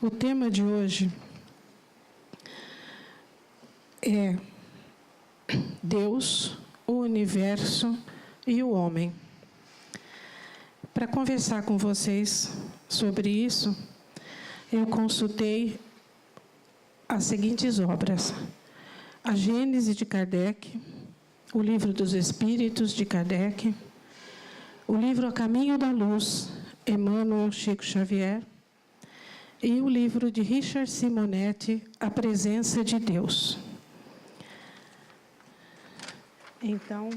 O tema de hoje é Deus, o universo e o homem. Para conversar com vocês sobre isso, eu consultei as seguintes obras: a Gênese de Kardec, o Livro dos Espíritos de Kardec, o livro A Caminho da Luz, Emmanuel Chico Xavier, e o livro de Richard Simonetti, A Presença de Deus. Então,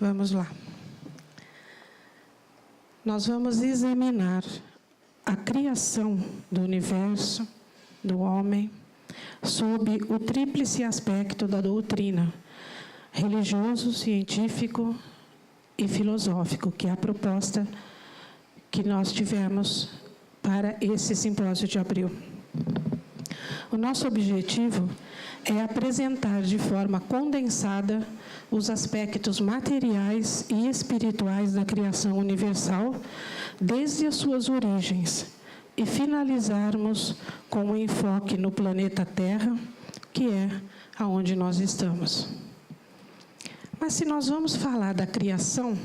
vamos lá. Nós vamos examinar a criação do universo, do homem, sob o tríplice aspecto da doutrina, religioso, científico e filosófico, que é a proposta que nós tivemos para esse simpósio de abril. O nosso objetivo é apresentar de forma condensada os aspectos materiais e espirituais da criação universal, desde as suas origens, e finalizarmos com um enfoque no planeta Terra, que é aonde nós estamos. Mas se nós vamos falar da criação,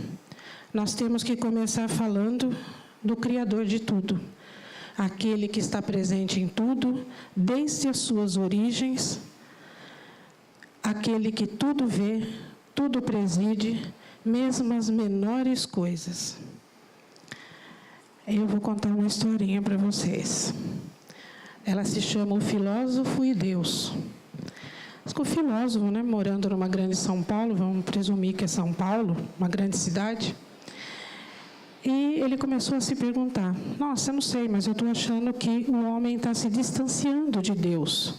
nós temos que começar falando do Criador de tudo, aquele que está presente em tudo, desde as suas origens, aquele que tudo vê, tudo preside, mesmo as menores coisas. Eu vou contar uma historinha para vocês. Ela se chama O Filósofo e Deus. O filósofo, morando numa grande São Paulo, vamos presumir que é São Paulo, uma grande cidade, e ele começou a se perguntar: nossa, eu não sei, mas eu estou achando que o homem está se distanciando de Deus.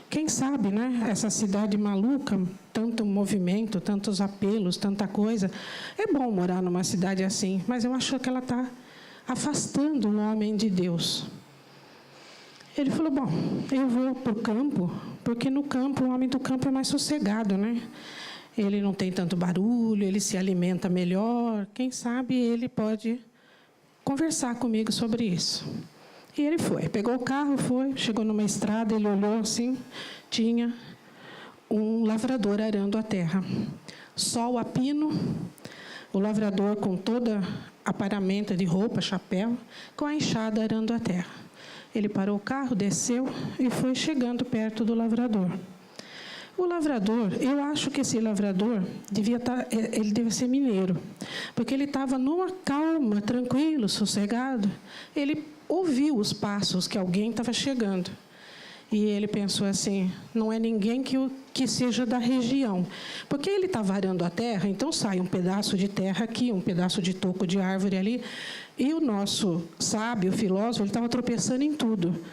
Quem sabe, essa cidade maluca, tanto movimento, tantos apelos, tanta coisa. É bom morar numa cidade assim, mas eu acho que ela está afastando o homem de Deus. Ele falou: bom, eu vou para o campo, porque no campo, o homem do campo é mais sossegado, Ele não tem tanto barulho, ele se alimenta melhor. Quem sabe ele pode conversar comigo sobre isso. E ele foi, pegou o carro, chegou numa estrada, ele olhou assim, tinha um lavrador arando a terra. Sol a pino, o lavrador com toda a paramenta de roupa, chapéu, com a enxada arando a terra. Ele parou o carro, desceu e foi chegando perto do lavrador. O lavrador, eu acho que esse lavrador ele deve ser mineiro, porque ele estava numa calma, tranquilo, sossegado. Ele ouviu os passos que alguém estava chegando. E ele pensou assim: não é ninguém que seja da região. Porque ele estava arando a terra, então sai um pedaço de terra aqui, um pedaço de toco de árvore ali. E o nosso sábio, filósofo, ele estava tropeçando em tudo.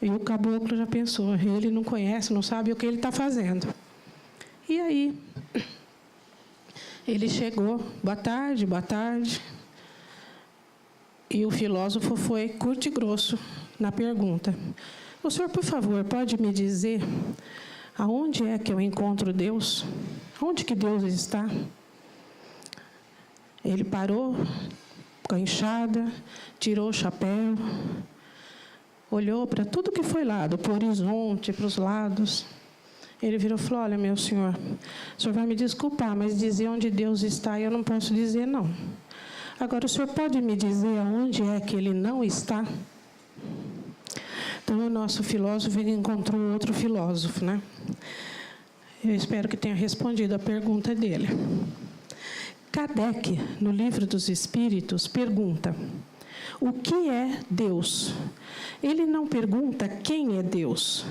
E o caboclo já pensou: ele não conhece, não sabe o que ele está fazendo. E aí, ele chegou: boa tarde, boa tarde. E o filósofo foi curto e grosso na pergunta: o senhor, por favor, pode me dizer aonde é que eu encontro Deus? Onde que Deus está? Ele parou com a enxada, tirou o chapéu, olhou para tudo que foi lado, para o horizonte, para os lados. Ele virou e falou: olha, meu senhor, o senhor vai me desculpar, mas dizer onde Deus está eu não posso dizer, não. Agora, o senhor pode me dizer aonde é que ele não está? Então, o nosso filósofo encontrou outro filósofo, Eu espero que tenha respondido a pergunta dele. Kardec, no Livro dos Espíritos, pergunta: o que é Deus? Ele não pergunta quem é Deus.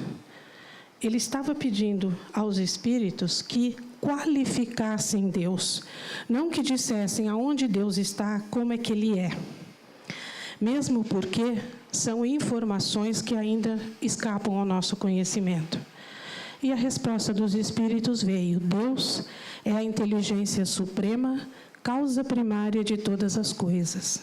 Ele estava pedindo aos espíritos que qualificassem Deus, não que dissessem aonde Deus está, como é que Ele é. Mesmo porque são informações que ainda escapam ao nosso conhecimento. E a resposta dos espíritos veio: Deus é a inteligência suprema, causa primária de todas as coisas.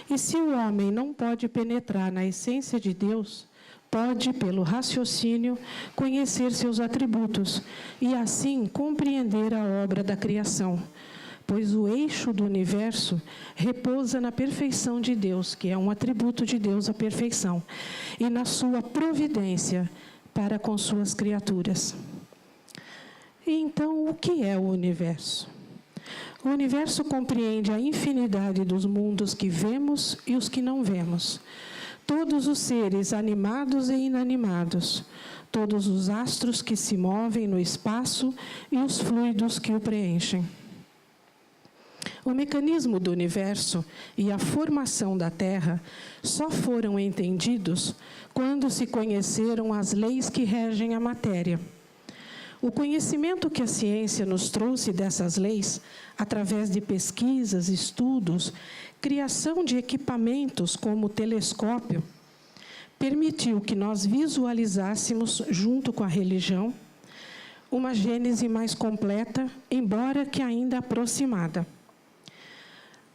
E se o homem não pode penetrar na essência de Deus, pode, pelo raciocínio, conhecer seus atributos e, assim, compreender a obra da criação, pois o eixo do universo repousa na perfeição de Deus, que é um atributo de Deus, a perfeição, e na sua providência para com suas criaturas. E então, o que é o universo? O universo compreende a infinidade dos mundos que vemos e os que não vemos, todos os seres animados e inanimados, todos os astros que se movem no espaço e os fluidos que o preenchem. O mecanismo do universo e a formação da Terra só foram entendidos quando se conheceram as leis que regem a matéria. O conhecimento que a ciência nos trouxe dessas leis, através de pesquisas, estudos, criação de equipamentos como o telescópio, permitiu que nós visualizássemos, junto com a religião, uma gênese mais completa, embora que ainda aproximada.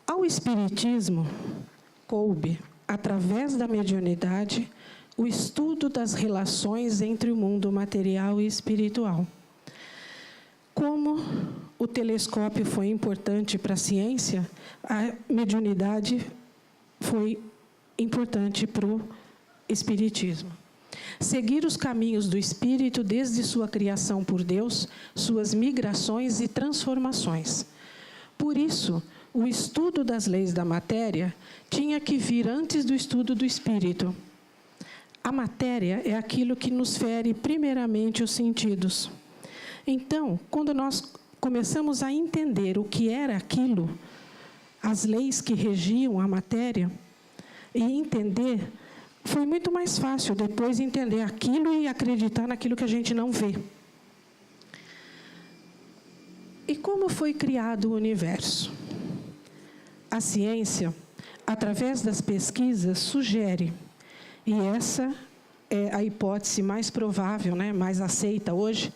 Ao Espiritismo, coube, através da mediunidade, o estudo das relações entre o mundo material e espiritual. Como o telescópio foi importante para a ciência, a mediunidade foi importante para o Espiritismo. Seguir os caminhos do Espírito desde sua criação por Deus, suas migrações e transformações. Por isso, o estudo das leis da matéria tinha que vir antes do estudo do Espírito. A matéria é aquilo que nos fere primeiramente os sentidos. Então, quando nós começamos a entender o que era aquilo, as leis que regiam a matéria, e entender, foi muito mais fácil depois entender aquilo e acreditar naquilo que a gente não vê. E como foi criado o universo? A ciência, através das pesquisas, sugere, e essa é a hipótese mais provável, mais aceita hoje,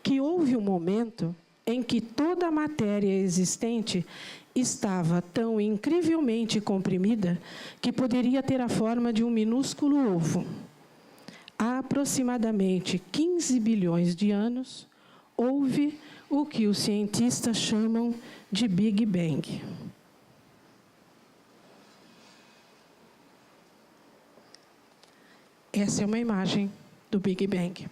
que houve um momento em que toda a matéria existente estava tão incrivelmente comprimida que poderia ter a forma de um minúsculo ovo. Há aproximadamente 15 bilhões de anos, houve o que os cientistas chamam de Big Bang. Essa é uma imagem do Big Bang.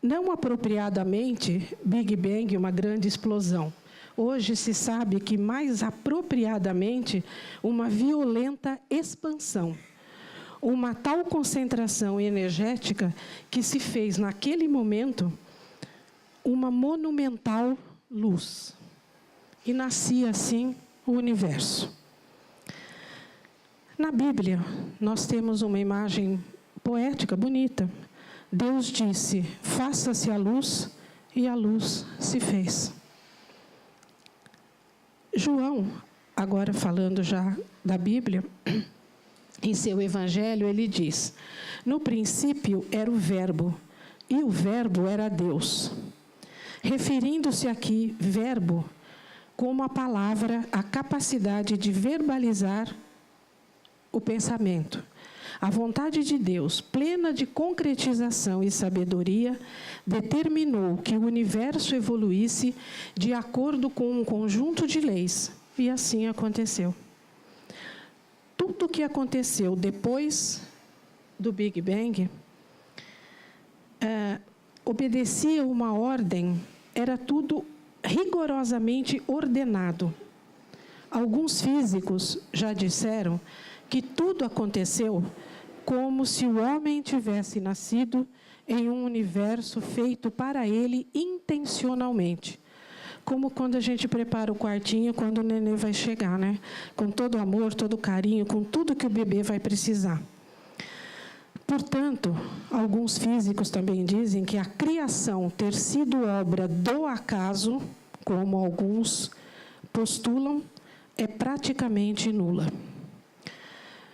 Não apropriadamente, Big Bang, uma grande explosão. Hoje se sabe que, mais apropriadamente, uma violenta expansão. Uma tal concentração energética que se fez, naquele momento, uma monumental luz. E nascia, assim, o universo. Na Bíblia, nós temos uma imagem poética, bonita. Deus disse, faça-se a luz, e a luz se fez. João, agora falando já da Bíblia, em seu Evangelho, ele diz, no princípio era o Verbo, e o Verbo era Deus. Referindo-se aqui, verbo, como a palavra, a capacidade de verbalizar o pensamento. A vontade de Deus, plena de concretização e sabedoria, determinou que o universo evoluísse de acordo com um conjunto de leis. E assim aconteceu. Tudo o que aconteceu depois do Big Bang obedecia uma ordem, era tudo rigorosamente ordenado. Alguns físicos já disseram que tudo aconteceu como se o homem tivesse nascido em um universo feito para ele intencionalmente. Como quando a gente prepara o quartinho quando o nenê vai chegar, Com todo amor, todo carinho, com tudo que o bebê vai precisar. Portanto, alguns físicos também dizem que a criação ter sido obra do acaso, como alguns postulam, é praticamente nula.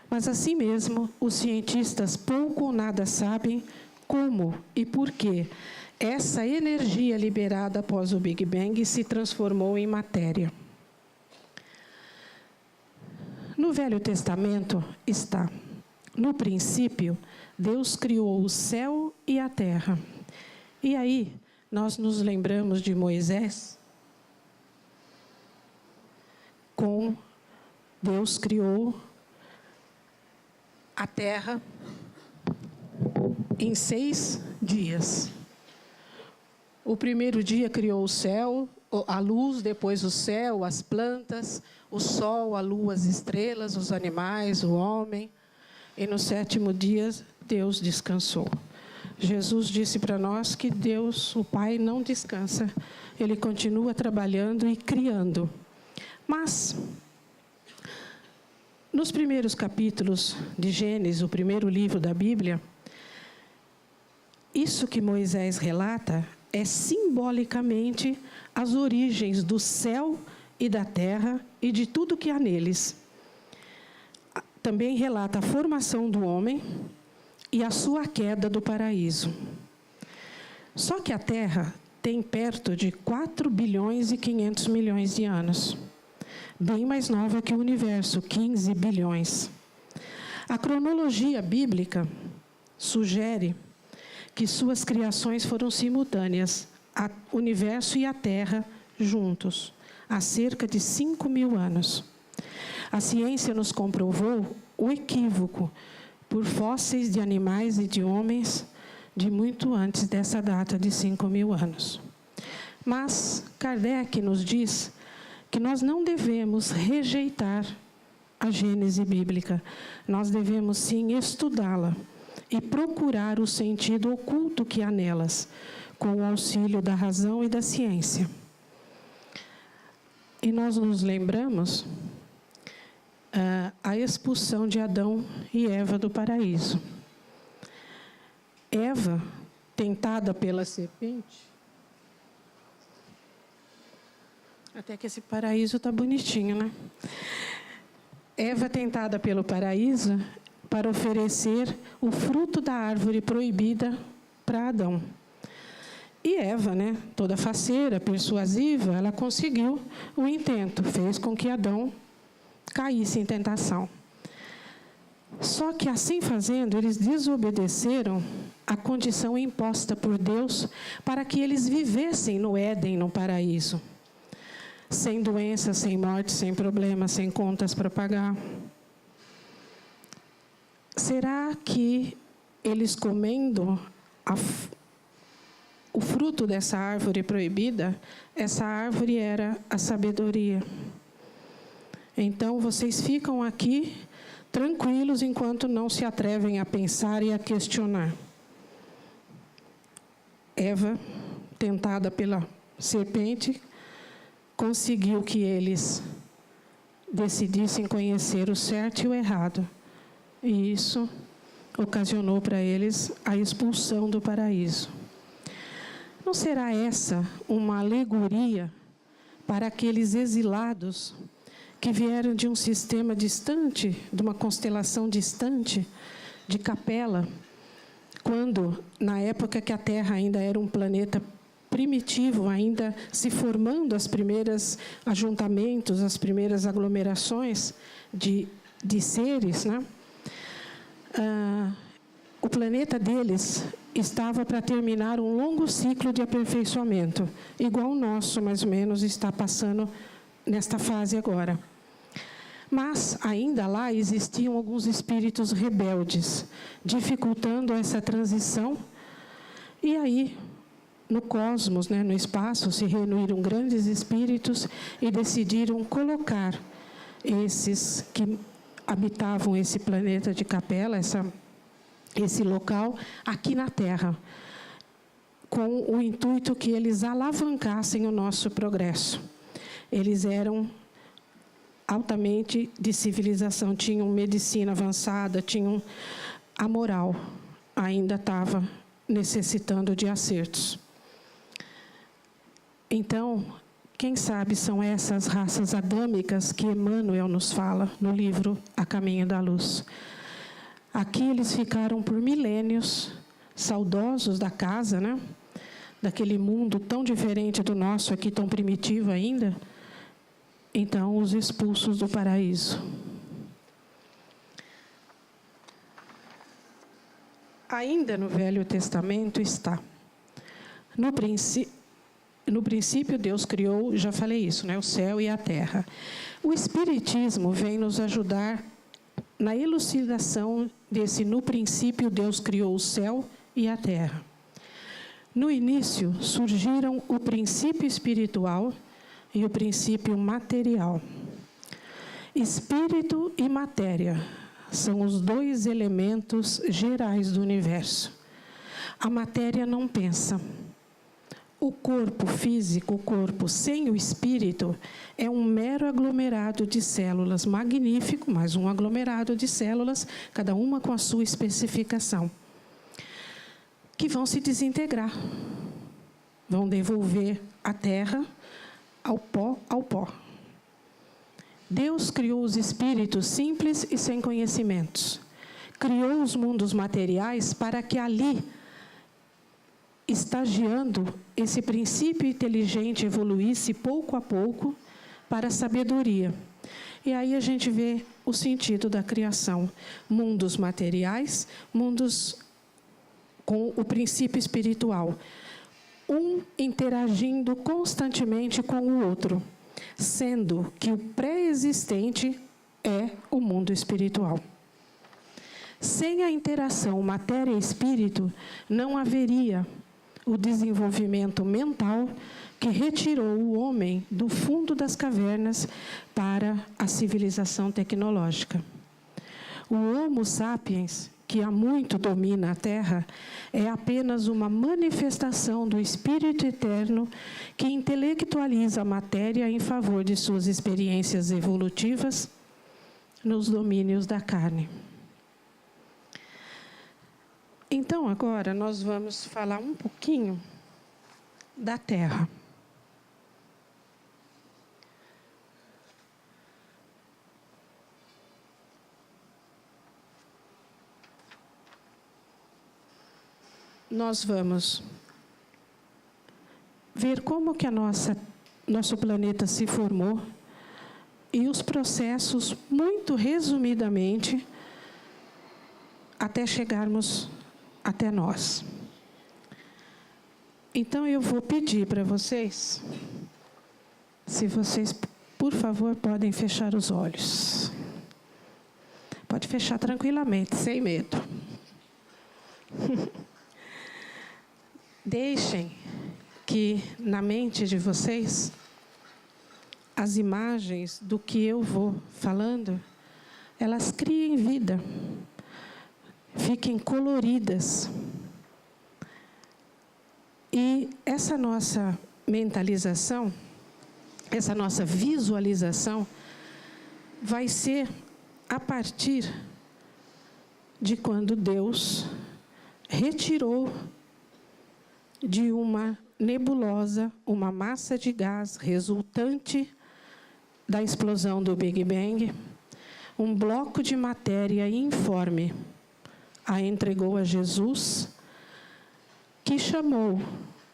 Mas, assim mesmo, os cientistas pouco ou nada sabem como e por que essa energia liberada após o Big Bang se transformou em matéria. No Velho Testamento está, no princípio, Deus criou o céu e a terra. E aí, nós nos lembramos de Moisés, Deus criou a terra em 6 dias. O primeiro dia criou o céu, a luz, depois o céu, as plantas, o sol, a lua, as estrelas, os animais, o homem. E no 7º dia, Deus descansou. Jesus disse para nós que Deus, o Pai, não descansa. Ele continua trabalhando e criando. Mas, nos primeiros capítulos de Gênesis, o primeiro livro da Bíblia, isso que Moisés relata é simbolicamente as origens do céu e da terra e de tudo que há neles. Também relata a formação do homem e a sua queda do paraíso. Só que a Terra tem perto de 4 bilhões e 500 milhões de anos. Bem mais nova que o universo, 15 bilhões. A cronologia bíblica sugere que suas criações foram simultâneas, o universo e a Terra juntos, há cerca de 5.000 anos. A ciência nos comprovou o equívoco por fósseis de animais e de homens de muito antes dessa data de 5.000 anos. Mas Kardec nos diz que nós não devemos rejeitar a Gênese bíblica. Nós devemos, sim, estudá-la e procurar o sentido oculto que há nelas, com o auxílio da razão e da ciência. E nós nos lembramos a expulsão de Adão e Eva do paraíso. Eva, tentada pela serpente, até que esse paraíso está bonitinho, né? Eva, tentada pelo paraíso, para oferecer o fruto da árvore proibida para Adão. E Eva, né, toda faceira, persuasiva, ela conseguiu o intento, fez com que Adão caísse em tentação. Só que, assim fazendo, eles desobedeceram à condição imposta por Deus para que eles vivessem no Éden, no paraíso. Sem doença, sem morte, sem problemas, sem contas para pagar. Será que eles comendo o fruto dessa árvore proibida, essa árvore era a sabedoria? Então, vocês ficam aqui tranquilos enquanto não se atrevem a pensar e a questionar. Eva, tentada pela serpente, conseguiu que eles decidissem conhecer o certo e o errado. E isso ocasionou para eles a expulsão do paraíso. Não será essa uma alegoria para aqueles exilados que vieram de um sistema distante, de uma constelação distante, de Capela, quando, na época que a Terra ainda era um planeta primitivo, ainda se formando as primeiras ajuntamentos, as primeiras aglomerações de seres, né? O planeta deles estava para terminar um longo ciclo de aperfeiçoamento, igual o nosso, mais ou menos, está passando nesta fase agora. Mas, ainda lá, existiam alguns espíritos rebeldes, dificultando essa transição. E aí, no cosmos, né, no espaço, se reuniram grandes espíritos e decidiram colocar esses que habitavam esse planeta de Capela, esse local, aqui na Terra, com o intuito que eles alavancassem o nosso progresso. Eles eram altamente de civilização, tinham medicina avançada, tinham a moral, ainda estava necessitando de acertos. Então, quem sabe são essas raças adâmicas que Emmanuel nos fala no livro A Caminho da Luz. Aqui eles ficaram por milênios, saudosos da casa, né? Daquele mundo tão diferente do nosso aqui, tão primitivo ainda. Então, os expulsos do paraíso. Ainda no Velho Testamento está: No princípio, Deus criou, já falei isso, né, o céu e a terra. O Espiritismo vem nos ajudar na elucidação desse no princípio, Deus criou o céu e a terra. No início, surgiram o princípio espiritual e o princípio material. Espírito e matéria são os dois elementos gerais do universo. A matéria não pensa. O corpo físico, o corpo sem o espírito, é um mero aglomerado de células, magnífico, mas um aglomerado de células, cada uma com a sua especificação, que vão se desintegrar, vão devolver a terra ao pó. Deus criou os espíritos simples e sem conhecimentos. Criou os mundos materiais para que ali, estagiando, esse princípio inteligente evoluísse pouco a pouco para a sabedoria. E aí a gente vê o sentido da criação. Mundos materiais, mundos com o princípio espiritual. Um interagindo constantemente com o outro, sendo que o pré-existente é o mundo espiritual. Sem a interação matéria e espírito, não haveria o desenvolvimento mental que retirou o homem do fundo das cavernas para a civilização tecnológica. O Homo sapiens, que há muito domina a Terra, é apenas uma manifestação do Espírito Eterno que intelectualiza a matéria em favor de suas experiências evolutivas nos domínios da carne. Então, agora, nós vamos falar um pouquinho da Terra. Nós vamos ver como que nosso planeta se formou e os processos, muito resumidamente, até chegarmos até nós. Então, eu vou pedir para vocês, se vocês, por favor, podem fechar os olhos. Pode fechar tranquilamente, sem medo. Deixem que, na mente de vocês, as imagens do que eu vou falando, elas criem vida, fiquem coloridas. E essa nossa mentalização, essa nossa visualização, vai ser a partir de quando Deus retirou de uma nebulosa, uma massa de gás resultante da explosão do Big Bang, um bloco de matéria informe, a entregou a Jesus, que chamou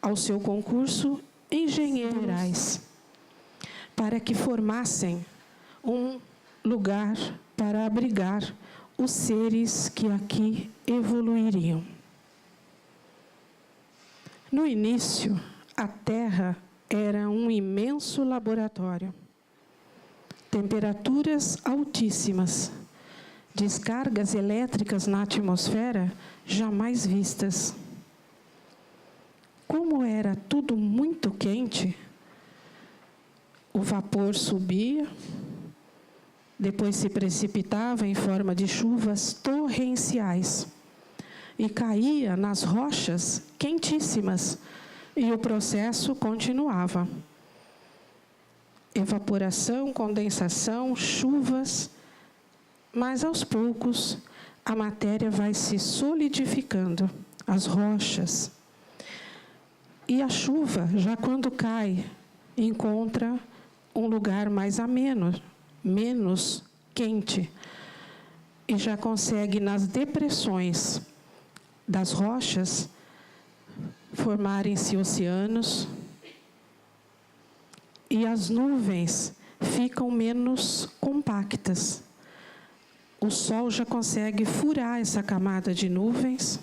ao seu concurso engenheiros para que formassem um lugar para abrigar os seres que aqui evoluiriam. No início, a Terra era um imenso laboratório. Temperaturas altíssimas, descargas elétricas na atmosfera jamais vistas. Como era tudo muito quente, o vapor subia, depois se precipitava em forma de chuvas torrenciais e caía nas rochas quentíssimas, e o processo continuava. Evaporação, condensação, chuvas, mas aos poucos a matéria vai se solidificando, as rochas. E a chuva, já quando cai, encontra um lugar mais ameno, menos quente, e já consegue, nas depressões das rochas, formarem-se oceanos, e as nuvens ficam menos compactas. O Sol já consegue furar essa camada de nuvens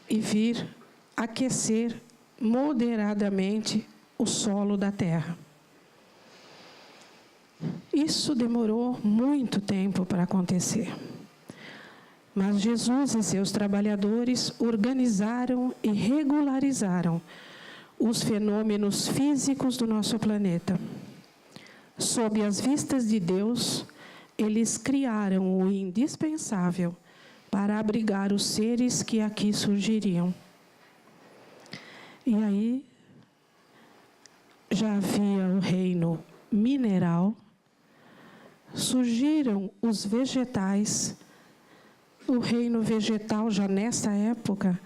e vir aquecer moderadamente o solo da terra. Isso demorou muito tempo para acontecer. Mas Jesus e seus trabalhadores organizaram e regularizaram os fenômenos físicos do nosso planeta. Sob as vistas de Deus, eles criaram o indispensável para abrigar os seres que aqui surgiriam. E aí, já havia o reino mineral, surgiram os vegetais. O reino vegetal, já nessa época,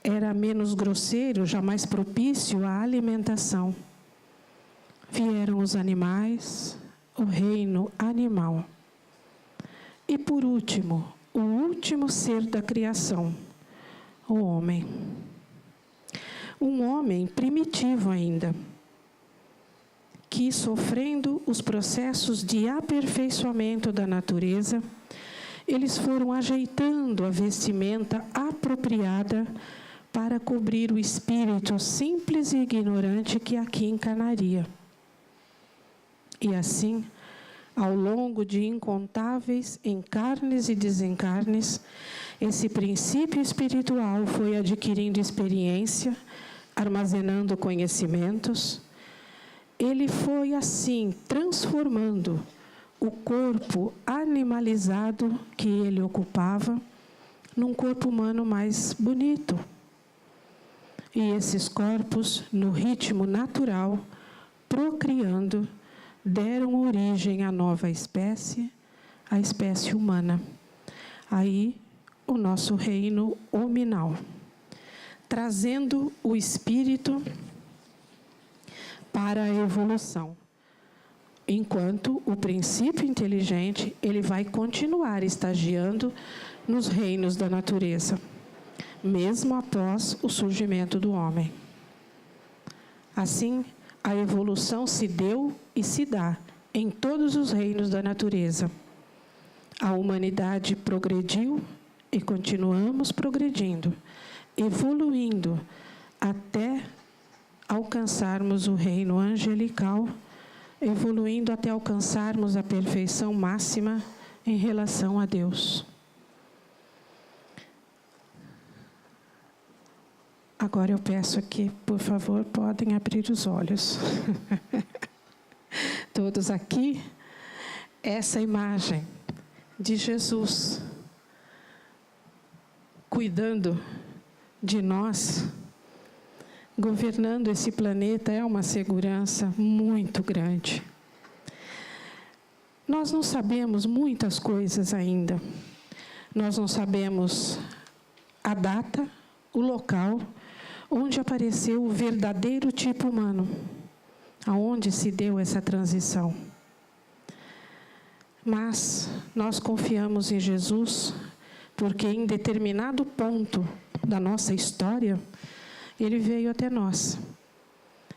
era menos grosseiro, já mais propício à alimentação. Vieram os animais, o reino animal. E, por último, o último ser da criação, o homem. Um homem primitivo ainda, que, sofrendo os processos de aperfeiçoamento da natureza, eles foram ajeitando a vestimenta apropriada para cobrir o espírito simples e ignorante que aqui encarnaria. E assim, ao longo de incontáveis encarnes e desencarnes, esse princípio espiritual foi adquirindo experiência, armazenando conhecimentos. Ele foi assim transformando o corpo animalizado que ele ocupava num corpo humano mais bonito. E esses corpos, no ritmo natural, procriando, deram origem à nova espécie, a espécie humana. Aí, o nosso reino hominal, trazendo o espírito para a evolução. Enquanto o princípio inteligente, ele vai continuar estagiando nos reinos da natureza, mesmo após o surgimento do homem. Assim, a evolução se deu e se dá em todos os reinos da natureza. A humanidade progrediu e continuamos progredindo, evoluindo até alcançarmos o reino angelical, evoluindo até alcançarmos a perfeição máxima em relação a Deus. Agora eu peço aqui, por favor, podem abrir os olhos. Todos aqui, essa imagem de Jesus cuidando de nós, governando esse planeta, é uma segurança muito grande. Nós não sabemos muitas coisas ainda. Nós não sabemos a data, o local onde apareceu o verdadeiro tipo humano, aonde se deu essa transição. Mas nós confiamos em Jesus, porque em determinado ponto da nossa história, ele veio até nós.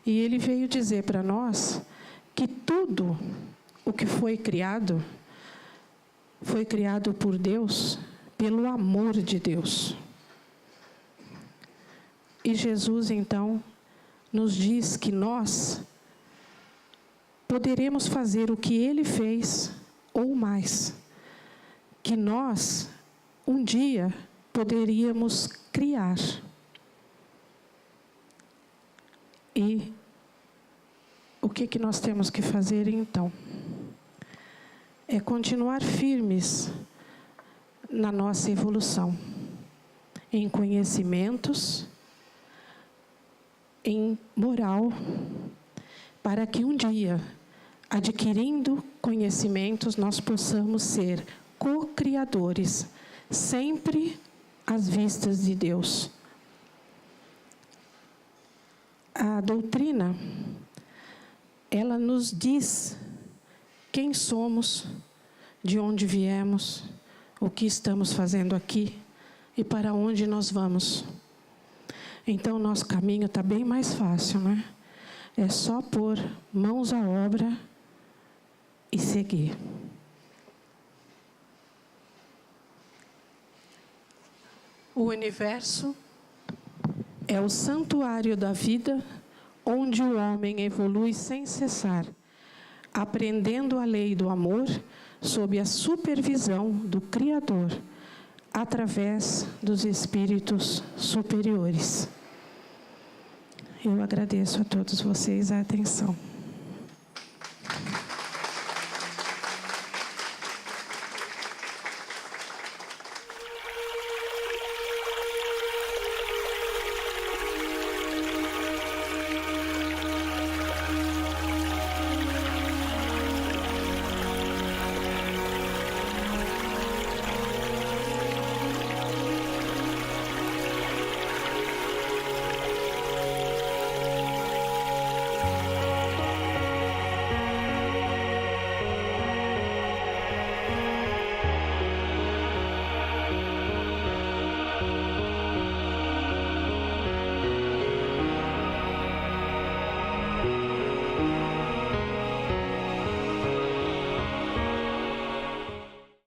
E ele veio dizer para nós que tudo o que foi criado por Deus, pelo amor de Deus. E Jesus, então, nos diz que nós poderemos fazer o que ele fez ou mais. Que nós, um dia, poderíamos criar. E o que nós temos que fazer, então? É continuar firmes na nossa evolução, em conhecimentos, em moral, para que um dia, adquirindo conhecimentos, nós possamos ser co-criadores, sempre às vistas de Deus. A doutrina, ela nos diz quem somos, de onde viemos, o que estamos fazendo aqui e para onde nós vamos. Então, nosso caminho está bem mais fácil, né? É só pôr mãos à obra e seguir. O universo É o santuário da vida, onde o homem evolui sem cessar, aprendendo a lei do amor sob a supervisão do Criador, através dos espíritos superiores. Eu agradeço a todos vocês a atenção.